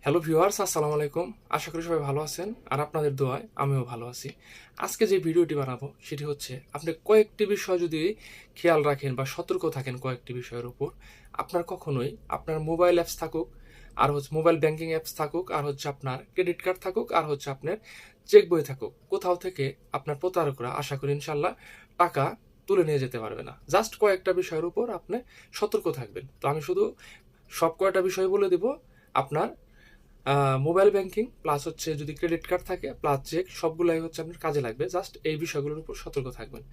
Hello viewers, আসসালামু আলাইকুম। আশা করি সবাই ভালো আছেন আর আপনাদের দোয়ায় আমিও ভালো আছি। আজকে যে ভিডিওটি বানাবো সেটি হচ্ছে আপনি কয়েকটি বিষয় যদি খেয়াল রাখেন বা সতর্ক থাকেন কয়েকটি বিষয়ের উপর, আপনার কখনোই আপনার মোবাইল অ্যাপস থাকুক, আর হচ্ছে মোবাইল ব্যাংকিং অ্যাপস থাকুক, আর হচ্ছে আপনার ক্রেডিট কার্ড থাকুক, আর হচ্ছে আপনার চেক বই থাকুক, কোথাও থেকে আপনার প্রতারকরা আশা করি ইনশাল্লাহ টাকা তুলে নিয়ে যেতে পারবে না। জাস্ট কয়েকটা বিষয়ের উপর আপনি সতর্ক থাকবেন। তো আমি শুধু সব কয়টা বিষয় বলে দিব। আপনার মোবাইল ব্যাংকিং প্লাস হচ্ছে যদি ক্রেডিট কার্ড থাকে প্লাস চেক সবগুলাই হচ্ছে আপনার কাজে লাগবে। জাস্ট এই বিষয়গুলোর উপর সতর্ক থাকবেন।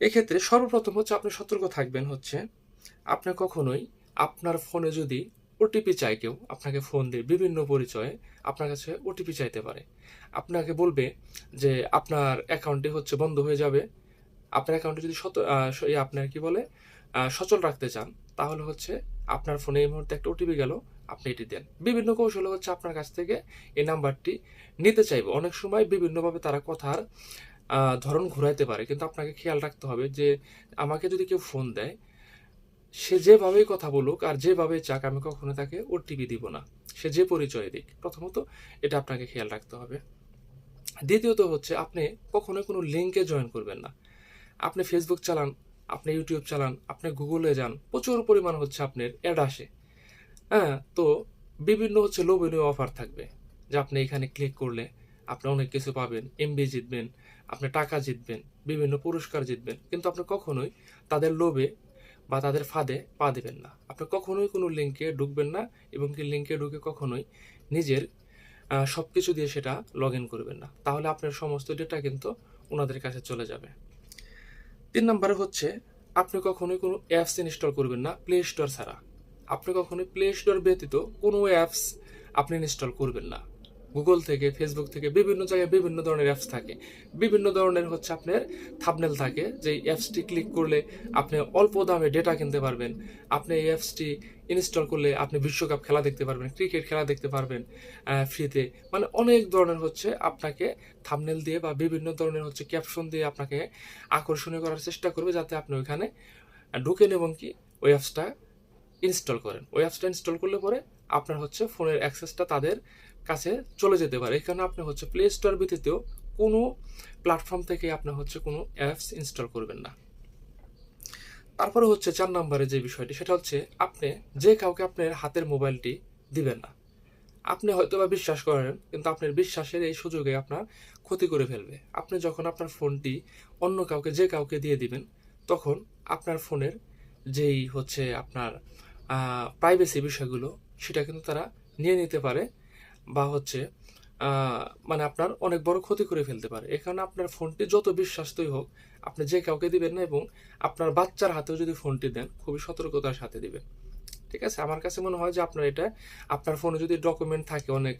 এক্ষেত্রে সর্বপ্রথম হচ্ছে আপনি সতর্ক থাকবেন হচ্ছে আপনি কখনোই আপনার ফোনে যদি ওটিপি চায়, কেউ আপনাকে ফোন দিয়ে বিভিন্ন পরিচয়ে আপনার কাছে ওটিপি চাইতে পারে। আপনাকে বলবে যে আপনার অ্যাকাউন্টটি হচ্ছে বন্ধ হয়ে যাবে। আপনার অ্যাকাউন্টে যদি আপনার কি বলে সচল রাখতে চান, তাহলে হচ্ছে আপনার ফোনে এই মুহূর্তে একটা ওটিপি গেল, আপনি এটি দেন। বিভিন্ন কৌশলে হচ্ছে আপনার কাছ থেকে এই নাম্বারটি নিতে চাইবে। অনেক সময় বিভিন্নভাবে তারা কথার ধরন ঘুরাইতে পারে, কিন্তু আপনাকে খেয়াল রাখতে হবে যে আমাকে যদি কেউ ফোন দেয়, সে যেভাবেই কথা বলুক আর যেভাবে চাক, আমি কখনো তাকে ওটিপি দিব না, সে যে পরিচয় দিক। প্রথমত এটা আপনাকে খেয়াল রাখতে হবে। দ্বিতীয়ত হচ্ছে আপনি কখনোই কোনো লিঙ্কে জয়েন করবেন না। আপনি ফেসবুক চালান, আপনি ইউটিউব চালান, আপনি গুগলে যান, প্রচুর পরিমাণ হচ্ছে আপনার অ্যাড আসে। হ্যাঁ, তো বিভিন্ন হচ্ছে লোভনীয় অফার থাকবে যে আপনি এখানে ক্লিক করলে আপনি অনেক কিছু পাবেন, এমবি জিতবেন, আপনি টাকা জিতবেন, বিভিন্ন পুরস্কার জিতবেন। কিন্তু আপনি কখনোই তাদের লোভে বা তাদের ফাঁদে পা দেবেন না। আপনি কখনোই কোনো লিঙ্কে ঢুকবেন না, এবং কি লিঙ্কে ঢুকে কখনোই নিজের সব কিছু দিয়ে সেটা লগ ইন করবেন না। তাহলে আপনার সমস্ত ডেটা কিন্তু ওনাদের কাছে চলে যাবে। ৩ নম্বরে হচ্ছে আপনি কখনোই কোনো অ্যাপস ইনস্টল করবেন না প্লে স্টোর ছাড়া। আপনি কখনোই প্লে স্টোর ব্যতীত কোনো অ্যাপস আপনি ইনস্টল করবেন না। গুগল থেকে, ফেসবুক থেকে বিভিন্ন জায়গায় বিভিন্ন ধরনের অ্যাপস থাকে। বিভিন্ন ধরনের হচ্ছে আপনার থাম্বনেল থাকে, যে অ্যাপসটি ক্লিক করলে আপনি অল্প দামে ডেটা কিনতে পারবেন। আপনি এই অ্যাপসটি ইনস্টল করলে আপনি বিশ্বকাপ খেলা দেখতে পারবেন, ক্রিকেট খেলা দেখতে পারবেন ফ্রিতে। মানে অনেক ধরনের হচ্ছে আপনাকে থাম্বনেল দিয়ে বা বিভিন্ন ধরনের হচ্ছে ক্যাপশন দিয়ে আপনাকে আকর্ষণীয় করার চেষ্টা করবে, যাতে আপনি ওইখানে ঢুকেন এবং কি ওই অ্যাপসটা ইনস্টল করেন। ওই অ্যাপসটা ইনস্টল করলে পরে আপনার হচ্ছে ফোনের অ্যাক্সেসটা তাদের কাছে চলে যেতে পারে। এখানে আপনি হচ্ছে প্লে স্টোর ব্যতীত কোনো প্ল্যাটফর্ম থেকে আপনি হচ্ছে কোনো অ্যাপস ইনস্টল করবেন না। তারপরে হচ্ছে ৪ নম্বরে যে বিষয়টি, সেটা হচ্ছে আপনি যে কাউকে আপনার হাতের মোবাইলটি দিবেন না। আপনি হয়তোবা বিশ্বাস করেন, কিন্তু আপনার বিশ্বাসের এই সুযোগে আপনার ক্ষতি করে ফেলবে। আপনি যখন আপনার ফোনটি অন্য কাউকে, যে কাউকে দিয়ে দিবেন, তখন আপনার ফোনের যেই হচ্ছে আপনার প্রাইভেসি বিষয়গুলো, সেটা কিন্তু তারা নিয়ে নিতে পারে, বা হচ্ছে মানে আপনার অনেক বড় ক্ষতি করে ফেলতে পারে। এখানে আপনার ফোনটি যত বিশ্বাস্তই হোক, আপনি যে কাউকে দিবেন না, এবং আপনার বাচ্চার হাতেও যদি ফোনটি দেন, খুবই সতর্কতার সাথে দিবেন। ঠিক আছে? আমার কাছে মনে হয় যে আপনার এটা, আপনার ফোনে যদি ডকুমেন্ট থাকে অনেক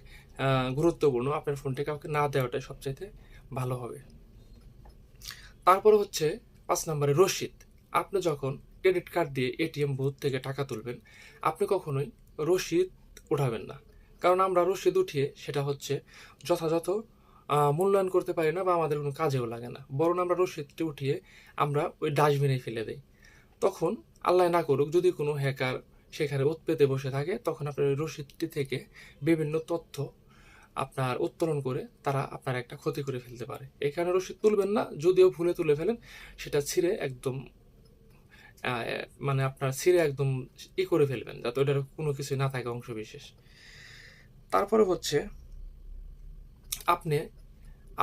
গুরুত্বপূর্ণ, আপনার ফোনটি কাউকে না দেওয়াটাই সবচাইতে ভালো হবে। তারপরে হচ্ছে ৫ নম্বরে রসিদ। আপনি যখন ক্রেডিট কার্ড দিয়ে এটিএম বুথ থেকে টাকা তুলবেন, আপনি কখনোই রসিদ উঠাবেন না। কারণ আমরা রসিদ উঠিয়ে সেটা হচ্ছে যথাযথ মূল্যায়ন করতে পারি না, বা আমাদের কোনো কাজেও লাগে না। বরং আমরা রসিদটি উঠিয়ে আমরা ওই ডাস্টবিনে ফেলে দেই। তখন আল্লাহ না করুক যদি কোনো হ্যাকার সেখানে পেতে বসে থাকে, তখন আপনার ওই রসিদটি থেকে বিভিন্ন তথ্য আপনার উত্তোলন করে তারা আপনার একটা ক্ষতি করে ফেলতে পারে। এখানে রসিদ তুলবেন না, যদিও ভুলে তুলে ফেলেন, সেটা ছিঁড়ে একদম মানে আপনার ছিঁড়ে একদম করে ফেলবেন, যাতে ওটার কোনো কিছু না থাকে অংশ বিশেষ। তারপরে হচ্ছে আপনি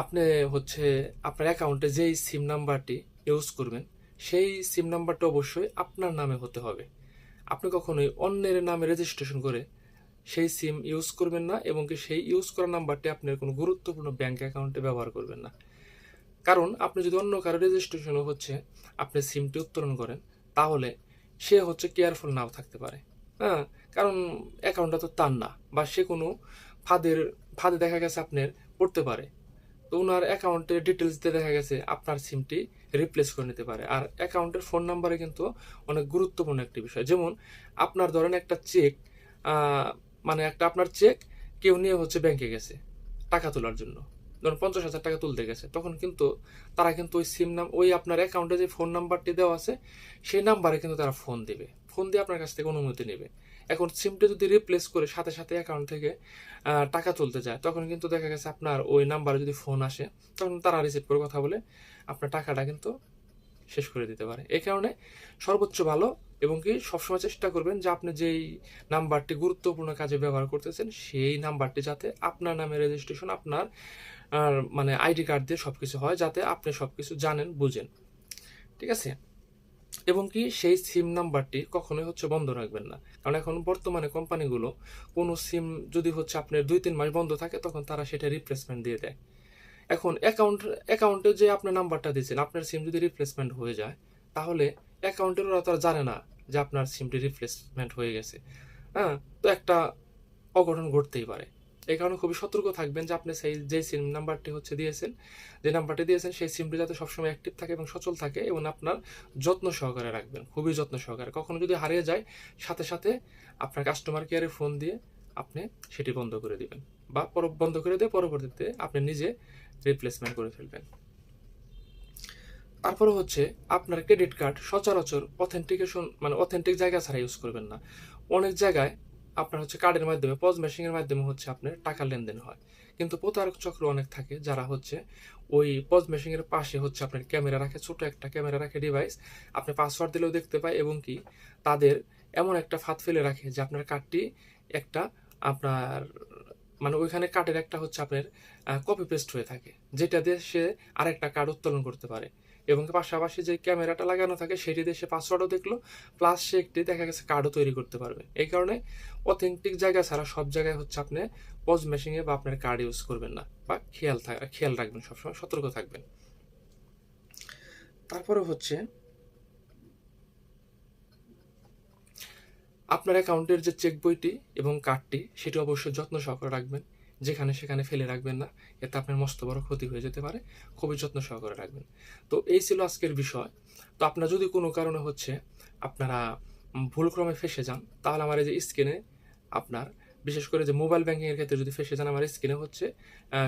আপনি হচ্ছে আপনার অ্যাকাউন্টে যেই সিম নাম্বারটি ইউজ করবেন, সেই সিম নাম্বারটা অবশ্যই আপনার নামে হতে হবে। আপনি কখনোই অন্যের নামে রেজিস্ট্রেশন করে সেই সিম ইউজ করবেন না, এবং কি সেই ইউজ করা নাম্বারটি আপনার কোনো গুরুত্বপূর্ণ ব্যাংক অ্যাকাউন্টে ব্যবহার করবেন না। কারণ আপনি যদি অন্য কারো রেজিস্ট্রেশনও হচ্ছে আপনি সিমটি উত্তোলন করেন, তাহলে সে হচ্ছে কেয়ারফুল নাও থাকতে পারে। হ্যাঁ, কারণ অ্যাকাউন্টটা তো তার না, বা সে কোনো ফাঁদের ফাঁদে দেখা গেছে আপনার পড়তে পারে। তো ওনার অ্যাকাউন্টের ডিটেলস দিয়ে দেখা গেছে আপনার সিমটি রিপ্লেস করে নিতে পারে। আর অ্যাকাউন্টের ফোন নাম্বারে কিন্তু অনেক গুরুত্বপূর্ণ একটি বিষয়। যেমন আপনার ধরেন একটা চেক, মানে একটা আপনার চেক কেউ নিয়ে হচ্ছে ব্যাংকে গেছে টাকা তোলার জন্য, ধরুন ৫০,০০০ টাকা তুলতে গেছে, তখন কিন্তু তারা কিন্তু ওই সিম নাম, ওই আপনার অ্যাকাউন্টে যে ফোন নাম্বারটি দেওয়া আছে সেই নাম্বারে কিন্তু তারা ফোন দিবে, ফোন দিয়ে আপনার কাছ থেকে অনুমতি নেবে। এখন সিমটা যদি রিপ্লেস করে সাথে সাথে অ্যাকাউন্ট থেকে টাকা তুলতে যায়, তখন কিন্তু দেখা গেছে আপনার ওই নাম্বারে যদি ফোন আসে, তখন তারা রিসিভ করে কথা বলে আপনার টাকাটা কিন্তু শেষ করে দিতে পারে। এই কারণে সর্বোচ্চ ভালো এবং কি সবসময় চেষ্টা করবেন যে আপনি যেই নাম্বারটি গুরুত্বপূর্ণ কাজে ব্যবহার করতেছেন সেই নাম্বারটি যাতে আপনার নামে রেজিস্ট্রেশন, আপনার মানে আইডি কার্ড দিয়ে সবকিছু হয়, যাতে আপনি সবকিছু জানেন বুঝেন। ঠিক আছে? এবং কি সেই সিম নাম্বারটি কখনোই হচ্ছে বন্ধ রাখবেন না, কারণ এখন বর্তমানে কোম্পানিগুলো কোনো সিম যদি হচ্ছে আপনার 2-3 মাস বন্ধ থাকে, তখন তারা সেটা রিপ্লেসমেন্ট দিয়ে দেয়। এখন অ্যাকাউন্টে যে আপনার নাম্বারটা দিয়েছেন, আপনার সিম যদি রিপ্লেসমেন্ট হয়ে যায়, তাহলে অ্যাকাউন্টের ওরা তো আর জানে না যে আপনার সিমটি রিপ্লেসমেন্ট হয়ে গেছে। হ্যাঁ, তো একটা অঘটন ঘটতেই পারে। এই কারণে খুবই সতর্ক থাকবেন যে আপনি যে সিম নাম্বারটি হচ্ছে দিয়েছেন, যে নাম্বারটি দিয়েছেন সেই সিমটি যাতে সবসময় অ্যাক্টিভ থাকে এবং সচল থাকে, এবং আপনার যত্ন সহকারে রাখবেন, খুবই যত্ন সহকারে। কখনো যদি হারিয়ে যায়, সাথে সাথে আপনার কাস্টমার কেয়ারে ফোন দিয়ে আপনি সেটি বন্ধ করে দিবেন, বা বন্ধ করে দিয়ে পরবর্তীতে আপনি নিজে রিপ্লেসমেন্ট করে ফেলবেন। তারপরে হচ্ছে আপনার ক্রেডিট কার্ড সচরাচর অথেন্টিক জায়গা ছাড়া ইউজ করবেন না। অনেক জায়গায় আপনার হচ্ছে কার্ডের মাধ্যমে, পজ মেশিনের মাধ্যমে হচ্ছে আপনার টাকা লেনদেন হয়, কিন্তু প্রতারক চক্র অনেক থাকে যারা হচ্ছে ওই পজ মেশিনের পাশে হচ্ছে আপনার ক্যামেরা রাখে, ছোট একটা ক্যামেরা রাখে ডিভাইস, আপনি পাসওয়ার্ড দিলেও দেখতে পায়, এবং কি তাদের এমন একটা ফাঁদ ফেলে রাখে যে আপনার কার্ডটি একটা আপনার ওইখানে কার্ডের একটা হচ্ছে আপনার কপি পেস্ট হয়ে থাকে, যেটা দিয়ে সে আরেকটা কার্ড উত্তোলন করতে পারে, এবং পাশাপাশি যে ক্যামেরাটা লাগানো থাকে সেটি দিয়ে সে পাসওয়ার্ডও দেখলো, প্লাস সে একটি দেখা গেছে কার্ডও তৈরি করতে পারবে। এই কারণে অথেন্টিক জায়গা ছাড়া সব জায়গায় হচ্ছে আপনি পজ মেশিনে বা আপনার কার্ড ইউজ করবেন না, বা খেয়াল রাখবেন, সবসময় সতর্ক থাকবেন। তারপরে হচ্ছে আপনার অ্যাকাউন্টের যে চেক বইটি এবং কার্ডটি, সেটি অবশ্যই যত্ন সহকারে রাখবেন, যেখানে সেখানে ফেলে রাখবেন না, এতে আপনার মস্ত বড় ক্ষতি হয়ে যেতে পারে। খুবই যত্ন সহকারে রাখবেন। তো এই ছিল আজকের বিষয়। তো আপনার যদি কোনো কারণে হচ্ছে আপনারা ভুলক্রমে ফেসে যান, তাহলে আমার এই যে স্ক্রিনে আপনার, বিশেষ করে যে মোবাইল ব্যাংকিংয়ের ক্ষেত্রে যদি ফেসে যান, আমার স্ক্রিনে হচ্ছে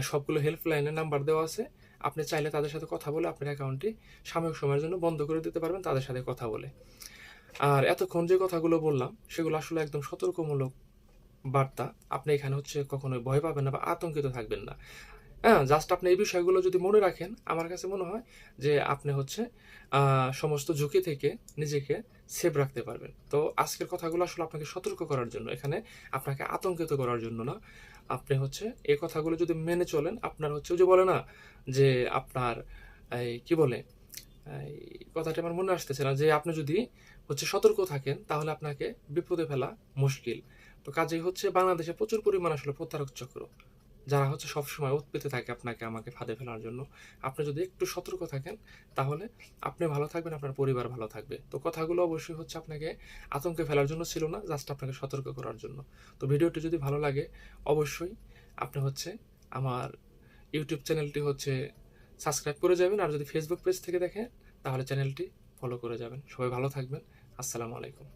সবগুলো হেল্পলাইনের নাম্বার দেওয়া আছে। আপনি চাইলে তাদের সাথে কথা বলে আপনার অ্যাকাউন্টটি সাময়িক সময়ের জন্য বন্ধ করে দিতে পারবেন, তাদের সাথে কথা বলে। আর এতক্ষণ যে কথাগুলো বললাম, সেগুলো আসলে একদম সতর্কমূলক বার্তা। আপনি এখানে হচ্ছে কখনোই ভয় পাবেন না বা আতঙ্কিত থাকবেন না। হ্যাঁ, জাস্ট আপনি এই বিষয়গুলো যদি মনে রাখেন, আমার কাছে মনে হয় যে আপনি হচ্ছে সমস্ত ঝুঁকি থেকে নিজেকে সেভ রাখতে পারবেন। তো আজকের কথাগুলো আসলে আপনাকে সতর্ক করার জন্য, এখানে আপনাকে আতঙ্কিত করার জন্য না। আপনি হচ্ছে এই কথাগুলো যদি মেনে চলেন, আপনার হচ্ছে ওই যে বলে না যে আপনার এই কি বলে, এই কথাটা আমার মনে আসতেছে না, যে আপনি যদি হচ্ছে সতর্ক থাকেন, তাহলে আপনাকে বিপদে ফেলা মুশকিল। তো কাজেই হচ্ছে বাংলাদেশে প্রচুর পরিমাণ আসলে প্রতারক চক্র, যারা হচ্ছে সবসময় উৎপেতে থাকে আমাকে ফাঁদে ফেলার জন্য। আপনি যদি একটু সতর্ক থাকেন, তাহলে আপনি ভালো থাকবেন, আপনার পরিবার ভালো থাকবে। তো কথাগুলো অবশ্যই হচ্ছে আপনাকে আতঙ্কে ফেলার জন্য ছিল না, জাস্ট আপনাকে সতর্ক করার জন্য। তো ভিডিওটি যদি ভালো লাগে, অবশ্যই আপনি হচ্ছে আমার ইউটিউব চ্যানেলটি হচ্ছে সাবস্ক্রাইব করে যাবেন, আর যদি ফেসবুক পেজ থেকে দেখেন, তাহলে চ্যানেলটি ফলো করে যাবেন। সবাই ভালো থাকবেন। আসসালামু আলাইকুম।